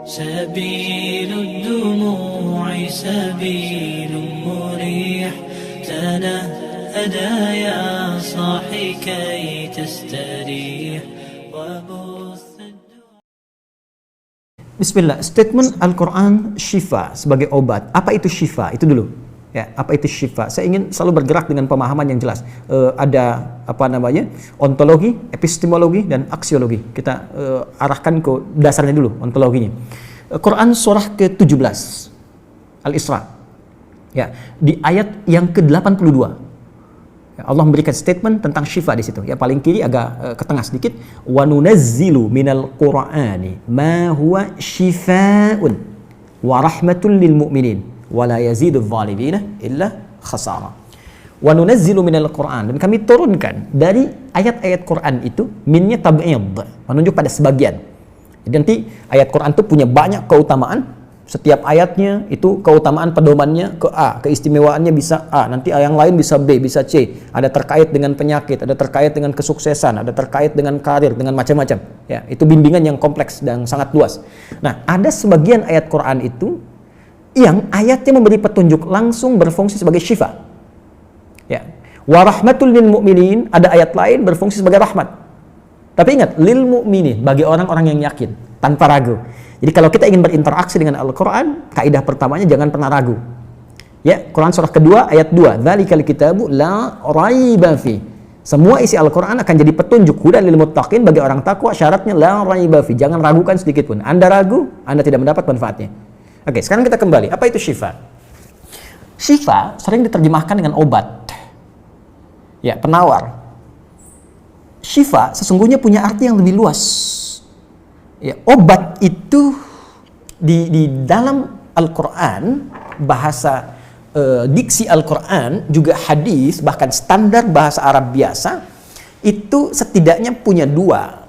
سبيل الدموع سبيل مريح تنهدى يا صاحي كي تستريح وبث. Bismillah, statement Al-Quran syifa sebagai obat. Apa itu syifa? Itu dulu. Ya, apa itu syifa? Saya ingin selalu bergerak dengan pemahaman yang jelas. Ada ontologi, epistemologi, dan aksiologi. Kita arahkan ke dasarnya dulu, ontologinya. Quran surah ke-17 Al-Isra. Ya, di ayat yang ke-82. Allah memberikan statement tentang syifa di situ. Ya, paling kiri agak ke tengah sedikit. Wa nunazzilu minal Qur'ani ma huwa syifaa'un wa rahmatul lil mu'minin wa la yazidul zalimina illa khasara. Wa nunazzilu minal Qur'an, dan kami turunkan dari ayat-ayat Quran itu, minnya tab'id, menunjuk pada sebagian. Jadi nanti ayat Quran itu punya banyak keutamaan. Setiap ayatnya itu keutamaan pedomannya ke A, keistimewaannya bisa A, nanti yang lain bisa B, bisa C. Ada terkait dengan penyakit, ada terkait dengan kesuksesan, ada terkait dengan karir, dengan macam-macam. Ya, itu bimbingan yang kompleks dan sangat luas. Nah, ada sebagian ayat Quran itu yang ayatnya memberi petunjuk langsung berfungsi sebagai syifa. Ya. Wa rahmatul lil mu'minin, ada ayat lain berfungsi sebagai rahmat. Tapi ingat, lil mu'minin, bagi orang-orang yang yakin, tanpa ragu. Jadi kalau kita ingin berinteraksi dengan Al-Quran, kaidah pertamanya jangan pernah ragu. Ya, Quran surah kedua ayat 2. Dzalikal kitabu la raiba fi. Semua isi Al-Quran akan jadi petunjuk hudan lil muttaqin, bagi orang takwa, syaratnya la raiba fi. Jangan ragukan sedikit pun. Anda ragu, Anda tidak mendapat manfaatnya. Oke, sekarang kita kembali. Apa itu syifa? Syifa sering diterjemahkan dengan obat. Ya, penawar. Syifa sesungguhnya punya arti yang lebih luas. Ya, obat itu di dalam Al-Quran, bahasa diksi Al-Quran, juga hadis, bahkan standar bahasa Arab biasa, itu setidaknya punya dua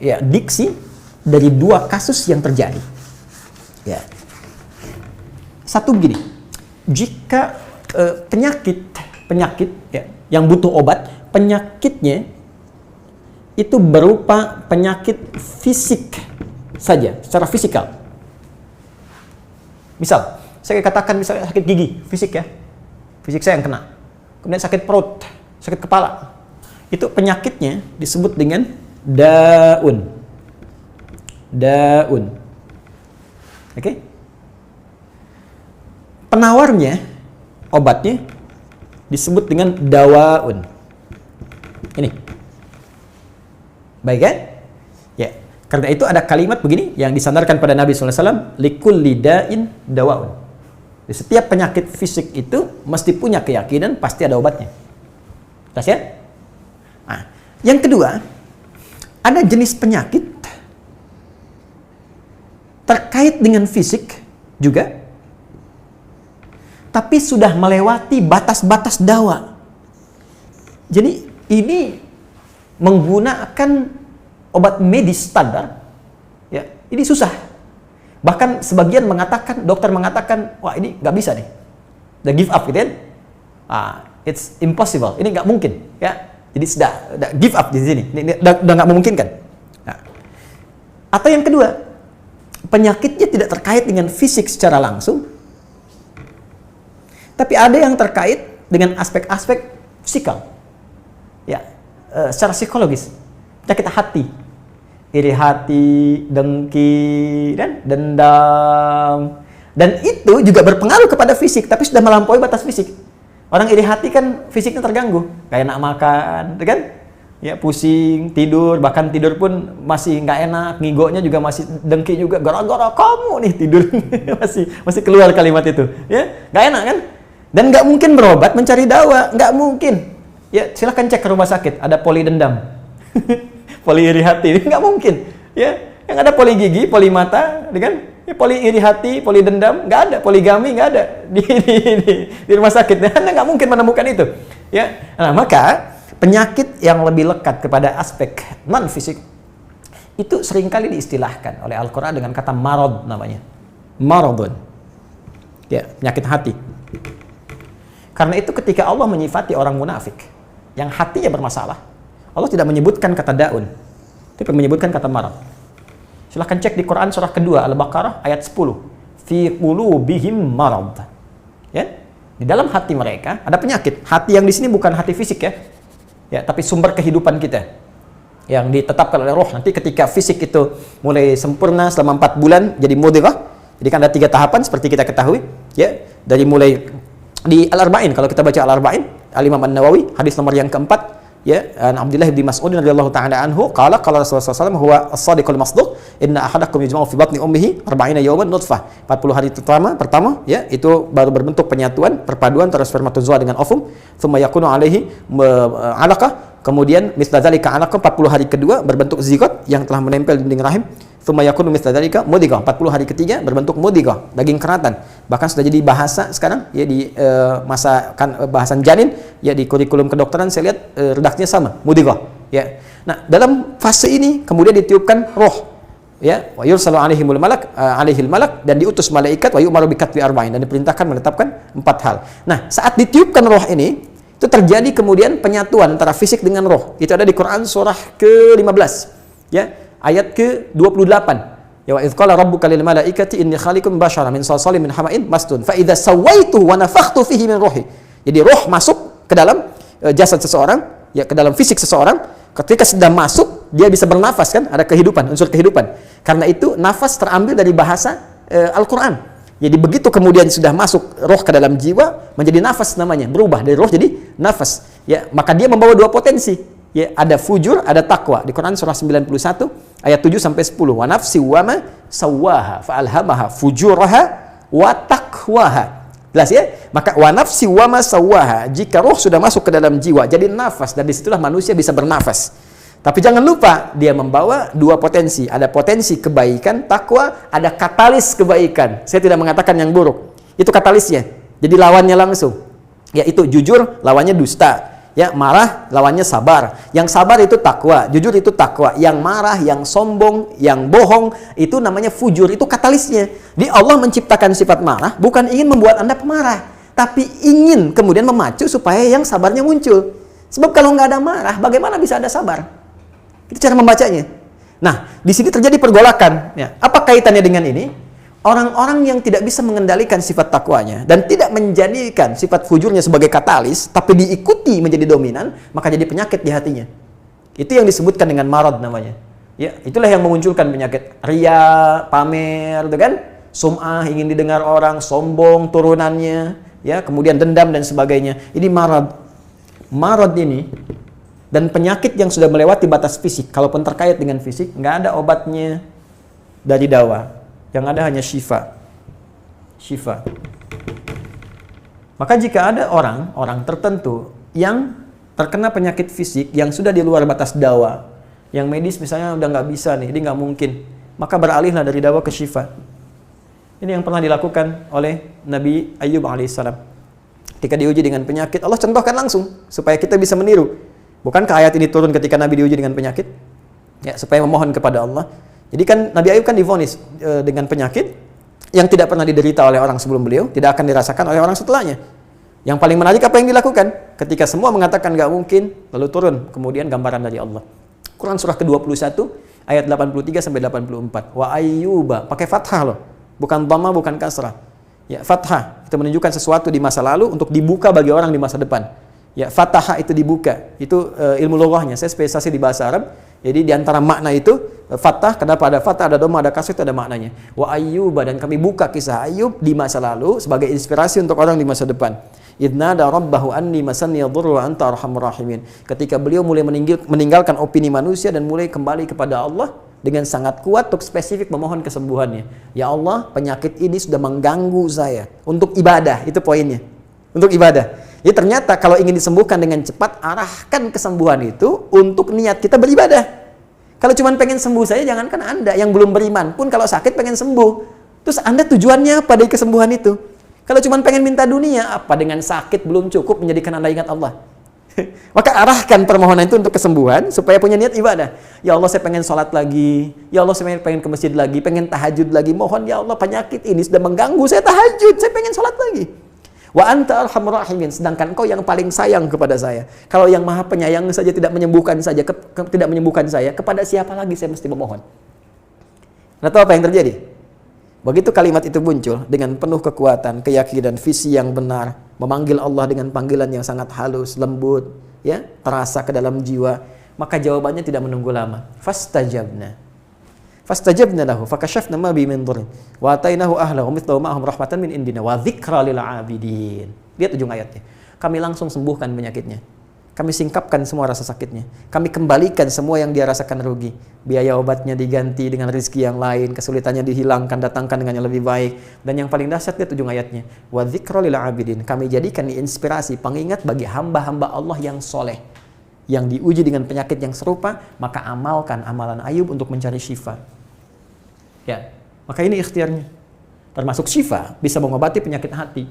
ya, diksi dari dua kasus yang terjadi. Ya. Satu begini, jika penyakit ya, yang butuh obat, penyakitnya itu berupa penyakit fisik saja, secara fisikal. Misal, saya katakan misalnya sakit gigi, fisik ya, fisik saya yang kena. Kemudian sakit perut, sakit kepala. Itu penyakitnya disebut dengan daun. Daun. Oke? Penawarnya, obatnya disebut dengan dawaun. Ini. Baik kan? Ya. Karena itu ada kalimat begini yang disandarkan pada Nabi SAW, likulli da'in dawaun. Di setiap penyakit fisik itu mesti punya keyakinan pasti ada obatnya. Jelas ya? Nah, yang kedua, ada jenis penyakit terkait dengan fisik juga, tapi sudah melewati batas-batas dawa. Jadi ini menggunakan obat medis standar, ya, ini susah. Bahkan sebagian mengatakan, dokter mengatakan, wah ini nggak bisa nih, udah give up gitu kan? It's impossible, ini nggak mungkin, ya. Jadi sudah give up di sini, ini udah nggak memungkinkan. Nah. Atau yang kedua, penyakitnya tidak terkait dengan fisik secara langsung, tapi ada yang terkait dengan aspek-aspek psikal, ya. Secara psikologis, penyakit hati, iri hati, dengki, dan dendam, dan itu juga berpengaruh kepada fisik, tapi sudah melampaui batas fisik. Orang iri hati kan fisiknya terganggu, kayak enak makan, kan? Ya, pusing, tidur, bahkan tidur pun masih nggak enak, ngigonya juga masih dengki juga, gara-gara kamu nih tidur, masih keluar kalimat itu, ya, nggak enak kan? Dan nggak mungkin berobat mencari dawa, nggak mungkin. Ya, silahkan cek ke rumah sakit, ada poli dendam, poli iri hati, nggak mungkin. Ya, yang ada poli gigi, poli mata, kan? Ya, poli iri hati, poli dendam, nggak ada, poligami nggak ada di rumah sakit. Anda nggak mungkin menemukan itu. Ya, nah, maka penyakit yang lebih lekat kepada aspek non fisik itu seringkali diistilahkan oleh Al-Quran dengan kata marad namanya, maradun. Ya, penyakit hati. Karena itu ketika Allah menyifati orang munafik yang hatinya bermasalah, Allah tidak menyebutkan kata daun, tapi menyebutkan kata marad. Silahkan cek di Quran surah kedua Al-Baqarah ayat 10. Fi qulubihim marad. Ya. Di dalam hati mereka ada penyakit. Hati yang di sini bukan hati fisik ya. Ya, tapi sumber kehidupan kita yang ditetapkan oleh roh. Nanti ketika fisik itu mulai sempurna selama 4 bulan jadi mudghah. Jadi kan ada 3 tahapan seperti kita ketahui, ya. Dari mulai di Al-Arba'in, kalau kita baca Al-Arba'in, Al-Imam An-Nawawi, hadis nomor yang keempat, ya, Abdullah bin Mas'ud radhiyallahu ta'ala anhu, qala Rasulullah SAW, huwa as-sadiqul masduq, inna ahadakum yujma'u fi batni ummihi 40 yawman nutfah. 40 hari pertama, ya, itu baru berbentuk penyatuan, perpaduan antara spermatozoa dengan ovum, thumma yakunu alaihi 'alaqah, kemudian mithla dzalika 'alaqah, 40 hari kedua berbentuk zigot yang telah menempel di dinding rahim. Tsumma yakunu mithla dzalika mudghah, 40 hari ketiga berbentuk mudghah, daging keratan. Bahkan sudah jadi bahasa sekarang ya di masa bahasan janin ya di kurikulum kedokteran saya lihat redaksinya sama, mudghah ya. Nah, dalam fase ini kemudian ditiupkan roh ya, wa yursalu alaihimul malak alaihil malak, dan diutus malaikat, wa yu'maru bi katbi arba'in, dan diperintahkan menetapkan 4 hal. Nah, saat ditiupkan roh ini itu terjadi kemudian penyatuan antara fisik dengan roh. Itu ada di Quran surah ke-15 ya. Ayat ke-28. Ya, wa idz qala rabbuka lil malaikati inni khaliqun basyara min salsalin min hama'in masnun fa idza sawaituhu wa nafakhtu fihi min ruhi. Jadi roh masuk ke dalam jasad seseorang, ya, ke dalam fisik seseorang. Ketika sudah masuk, dia bisa bernafas kan, ada kehidupan, unsur kehidupan. Karena itu nafas terambil dari bahasa Al-Qur'an. Jadi begitu kemudian sudah masuk roh ke dalam jiwa, menjadi nafas namanya, berubah dari roh jadi nafas. Ya, maka dia membawa 2 potensi. Ya, ada fujur, ada takwa. Di Quran surah 91 ayat 7 sampai 10. Wa nafsi wa ma sawwaha fa alhamaha fujuraha wa taqwaha. Jelas ya? Maka wa nafsi wa ma sawwaha, jika roh sudah masuk ke dalam jiwa jadi nafas, dan disitulah manusia bisa bernafas. Tapi jangan lupa dia membawa 2 potensi. Ada potensi kebaikan, takwa, ada katalis kebaikan. Saya tidak mengatakan yang buruk. Itu katalisnya. Jadi lawannya langsung. Yaitu jujur, lawannya dusta. Ya, marah lawannya sabar. Yang sabar itu takwa, jujur itu takwa. Yang marah, yang sombong, yang bohong itu namanya fujur, itu katalisnya. Di Allah menciptakan sifat marah bukan ingin membuat Anda pemarah, tapi ingin kemudian memacu supaya yang sabarnya muncul. Sebab kalau nggak ada marah, bagaimana bisa ada sabar? Itu cara membacanya. Nah, di sini terjadi pergolakan. Ya, apa kaitannya dengan ini? Orang-orang yang tidak bisa mengendalikan sifat takwanya dan tidak menjadikan sifat fujurnya sebagai katalis, tapi diikuti menjadi dominan, maka jadi penyakit di hatinya. Itu yang disebutkan dengan marad namanya. Ya, itulah yang memunculkan penyakit riya, pamer, gitu kan? Sum'ah, ingin didengar orang, sombong turunannya, ya, kemudian dendam dan sebagainya. Ini marad. Marad ini dan penyakit yang sudah melewati batas fisik, kalaupun terkait dengan fisik, nggak ada obatnya dari dawa. Yang ada hanya syifa. Maka jika ada orang tertentu yang terkena penyakit fisik yang sudah di luar batas dawa, yang medis misalnya udah nggak bisa nih, ini nggak mungkin, maka beralihlah dari dawa ke syifa. Ini yang pernah dilakukan oleh Nabi Ayyub alaihissalam. Ketika diuji dengan penyakit, Allah contohkan langsung supaya kita bisa meniru. Bukankah ayat ini turun ketika Nabi diuji dengan penyakit? Ya, supaya memohon kepada Allah. Jadi kan Nabi Ayub kan divonis dengan penyakit yang tidak pernah diderita oleh orang sebelum beliau, tidak akan dirasakan oleh orang setelahnya. Yang paling menarik apa yang dilakukan? Ketika semua mengatakan nggak mungkin, lalu turun kemudian gambaran dari Allah. Quran surah ke-21 ayat 83 sampai 84. Wa ayyuba, pakai fathah loh, bukan dhamma, bukan kasrah. Ya, fathah itu menunjukkan sesuatu di masa lalu untuk dibuka bagi orang di masa depan. Ya, fathah itu dibuka. Itu ilmu lughahnya. Saya spesialisasi di bahasa Arab. Jadi di antara makna itu fathah, kenapa ada fathah, ada dhamma, ada kasrah, itu ada maknanya. Wa ayyuba, dan kami buka kisah Ayub di masa lalu sebagai inspirasi untuk orang di masa depan. Idnada rabbahu anni masanni yadhurru wa anta arhamur rahimin. Ketika beliau mulai meninggalkan opini manusia dan mulai kembali kepada Allah dengan sangat kuat untuk spesifik memohon kesembuhannya. Ya Allah, penyakit ini sudah mengganggu saya. Untuk ibadah, itu poinnya. Untuk ibadah. Jadi ternyata kalau ingin disembuhkan dengan cepat, arahkan kesembuhan itu untuk niat kita beribadah. Kalau cuma pengen sembuh saja, jangankan Anda yang belum beriman pun kalau sakit pengen sembuh. Terus Anda tujuannya apa dari kesembuhan itu? Kalau cuma pengen minta dunia, apa dengan sakit belum cukup menjadikan Anda ingat Allah? Maka arahkan permohonan itu untuk kesembuhan supaya punya niat ibadah. Ya Allah, saya pengen sholat lagi. Ya Allah, saya pengen ke masjid lagi, pengen tahajud lagi. Mohon ya Allah, penyakit ini sudah mengganggu saya tahajud, saya pengen sholat lagi. Wa anta arhamur rahimin, sedangkan Engkau yang paling sayang kepada saya. Kalau yang Maha Penyayang saja tidak menyembuhkan saya, kepada siapa lagi saya mesti memohon? Anda tahu apa yang terjadi? Begitu kalimat itu muncul dengan penuh kekuatan, keyakinan, visi yang benar, memanggil Allah dengan panggilan yang sangat halus, lembut, ya, terasa ke dalam jiwa, maka jawabannya tidak menunggu lama. Fastajabna lahu fakashafna ma bi min dhurrin wa atainahu ahlahu mithlahu ma'ahum rahmatan min indina wa dzikra lil 'abidin. Lihat ujung ayatnya. Kami langsung sembuhkan penyakitnya. Kami singkapkan semua rasa sakitnya. Kami kembalikan semua yang dia rasakan rugi. Biaya obatnya diganti dengan rezeki yang lain, kesulitannya dihilangkan, datangkan dengan yang lebih baik. Dan yang paling dahsyat lihat ujung ayatnya. Wa dzikra lil 'abidin. Kami jadikan inspirasi, pengingat bagi hamba-hamba Allah yang soleh, yang diuji dengan penyakit yang serupa, maka amalkan amalan Ayub untuk mencari syifa. Ya, maka ini ikhtiarnya. Termasuk syifa, bisa mengobati penyakit hati.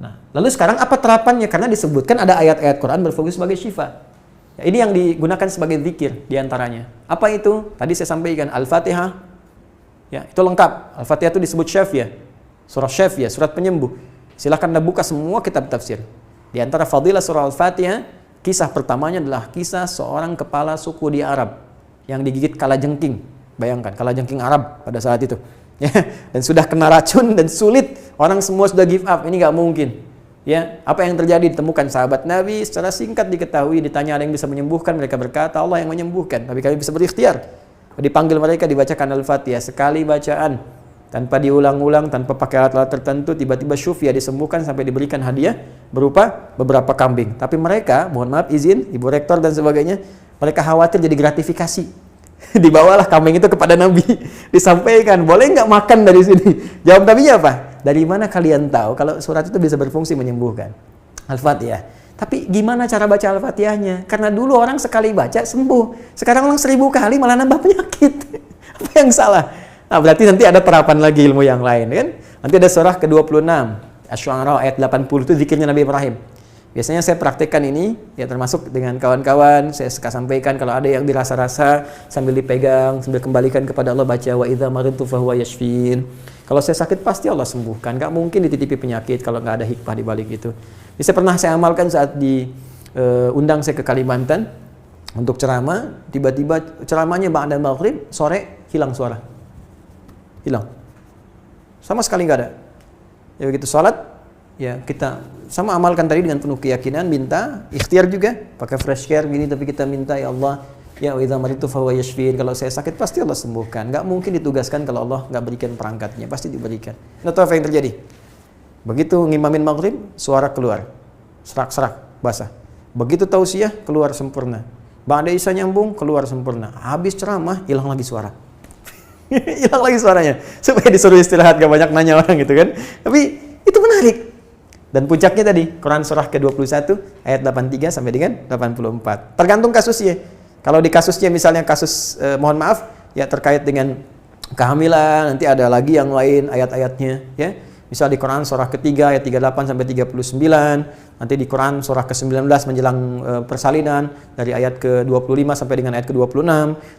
Nah, lalu sekarang apa terapannya? Karena disebutkan ada ayat-ayat Quran berfungsi sebagai syifa. Ya, ini yang digunakan sebagai zikir diantaranya. Apa itu? Tadi saya sampaikan Al-Fatihah. Ya, itu lengkap. Al-Fatihah itu disebut syafiyah. Surah syafiyah, surat penyembuh. Silahkan Anda buka semua kitab tafsir. Di antara fadilah surah Al-Fatihah, kisah pertamanya adalah kisah seorang kepala suku di Arab yang digigit kalajengking. Bayangkan, kalajengking Arab pada saat itu. Ya, dan sudah kena racun dan sulit. Orang semua sudah give up, ini nggak mungkin. Ya, apa yang terjadi? Ditemukan sahabat Nabi, secara singkat diketahui, ditanya ada yang bisa menyembuhkan, mereka berkata Allah yang menyembuhkan, tapi kami bisa berikhtiar. Dipanggil mereka, dibacakan Al-Fatihah sekali bacaan, tanpa diulang-ulang, tanpa pakai alat-alat tertentu, tiba-tiba syufiyah disembuhkan sampai diberikan hadiah berupa beberapa kambing. Tapi mereka, mohon maaf izin, Ibu Rektor dan sebagainya, mereka khawatir jadi gratifikasi. Dibawalah kambing itu kepada Nabi, disampaikan, boleh nggak makan dari sini? Jawab Nabinya apa? Dari mana kalian tahu kalau surat itu bisa berfungsi menyembuhkan? Al-Fatihah. Tapi gimana cara baca Al-Fatihahnya? Karena dulu orang sekali baca sembuh, sekarang orang 1000 kali malah nambah penyakit. Apa yang salah? Nah, berarti nanti ada terapan lagi ilmu yang lain, kan? Nanti ada surah ke-26, Asy-Syu'ara ayat 80 itu zikirnya Nabi Ibrahim. Biasanya saya praktekkan ini, ya termasuk dengan kawan-kawan, saya suka sampaikan kalau ada yang dirasa-rasa sambil dipegang, sambil kembalikan kepada Allah, baca wa idza maridtu fahuwa yashfin. Kalau saya sakit pasti Allah sembuhkan, nggak mungkin dititipi penyakit kalau nggak ada hikmah di balik itu. Bisa pernah saya amalkan saat diundang saya ke Kalimantan untuk ceramah, tiba-tiba ceramahnya ba'da maghrib, sore hilang suara. Hilang. Sama sekali nggak ada. Ya begitu salat, ya kita sama amalkan tadi dengan penuh keyakinan, minta, ikhtiar juga, pakai fresh care gini, tapi kita minta, ya Allah, ya wa idza maridtu fahuwa yashfin, kalau saya sakit pasti Allah sembuhkan. Nggak mungkin ditugaskan kalau Allah nggak berikan perangkatnya, pasti diberikan. Nah, tahu apa yang terjadi? Begitu ngimamin maghrib, suara keluar, serak-serak, basah. Begitu tausiah, keluar sempurna. Ba'da isya nyambung, keluar sempurna. Habis ceramah, hilang lagi suara. Hilang lagi suaranya, supaya disuruh istirahat, gak banyak nanya orang gitu kan. Tapi itu menarik. Dan puncaknya tadi, Quran surah ke-21 ayat 83 sampai dengan 84. Tergantung kasusnya. Kalau di kasusnya misalnya kasus, mohon maaf, ya terkait dengan kehamilan, nanti ada lagi yang lain ayat-ayatnya. Ya. Misal di Quran surah ke-3 ayat 38 sampai 39. Nanti di Quran surah ke-19 menjelang persalinan, dari ayat ke-25 sampai dengan ayat ke-26.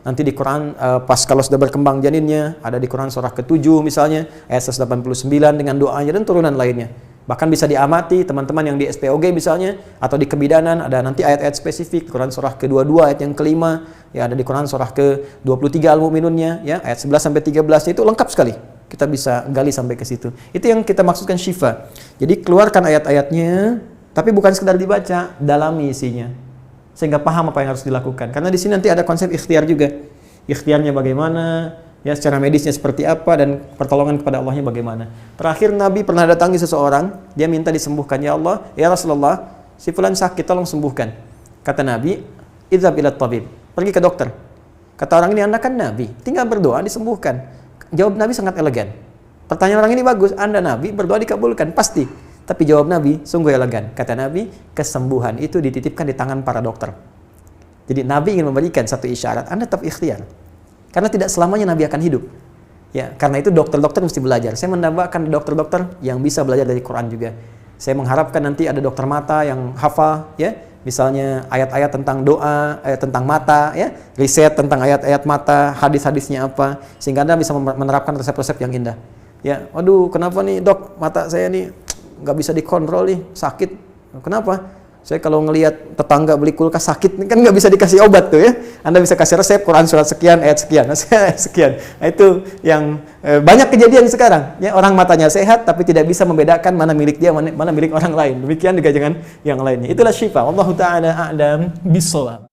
Nanti di Quran pas kalau sudah berkembang janinnya, ada di Quran surah ke-7 misalnya, ayat 189 dengan doanya dan turunan lainnya. Bahkan bisa diamati teman-teman yang di SPOG misalnya, atau di kebidanan, ada nanti ayat-ayat spesifik, Quran surah ke-22 ayat yang kelima, ya ada di Quran surah ke-23 Al-Mu'minunnya, ya ayat 11 sampai 13 itu lengkap sekali. Kita bisa gali sampai ke situ. Itu yang kita maksudkan syifa. Jadi keluarkan ayat-ayatnya, tapi bukan sekedar dibaca, dalami isinya. Sehingga paham apa yang harus dilakukan. Karena di sini nanti ada konsep ikhtiar juga. Ikhtiarnya bagaimana, ya secara medisnya seperti apa, dan pertolongan kepada Allahnya bagaimana. Terakhir Nabi pernah datangi seseorang, dia minta disembuhkan. Ya Allah, ya Rasulullah, si fulan sakit, tolong sembuhkan. Kata Nabi, idzhab ila tabib, pergi ke dokter. Kata orang ini, Anda kan Nabi, tinggal berdoa disembuhkan. Jawab Nabi sangat elegan. Pertanyaan orang ini bagus, Anda Nabi, berdoa dikabulkan, pasti. Tapi jawab Nabi sungguh elegan. Kata Nabi, kesembuhan itu dititipkan di tangan para dokter. Jadi Nabi ingin memberikan satu isyarat, Anda tetap ikhtiar. Karena tidak selamanya Nabi akan hidup. Ya, karena itu dokter-dokter mesti belajar. Saya menambahkan dokter-dokter yang bisa belajar dari Quran juga. Saya mengharapkan nanti ada dokter mata yang hafal, ya, misalnya ayat-ayat tentang doa, tentang mata, ya, riset tentang ayat-ayat mata, hadis-hadisnya apa, sehingga Anda bisa menerapkan resep-resep yang indah. Ya, waduh, kenapa nih dok, mata saya nih nggak bisa dikontrol nih, sakit. Kenapa? Saya kalau ngelihat tetangga beli kulkas sakit, kan nggak bisa dikasih obat tuh ya. Anda bisa kasih resep, Quran surat sekian, ayat sekian, ayat sekian. Nah, itu yang banyak kejadian sekarang. Ya, orang matanya sehat, tapi tidak bisa membedakan mana milik dia, mana milik orang lain. Demikian juga dengan yang lainnya. Itulah syifa. Wallahu ta'ala a'lam bishawab.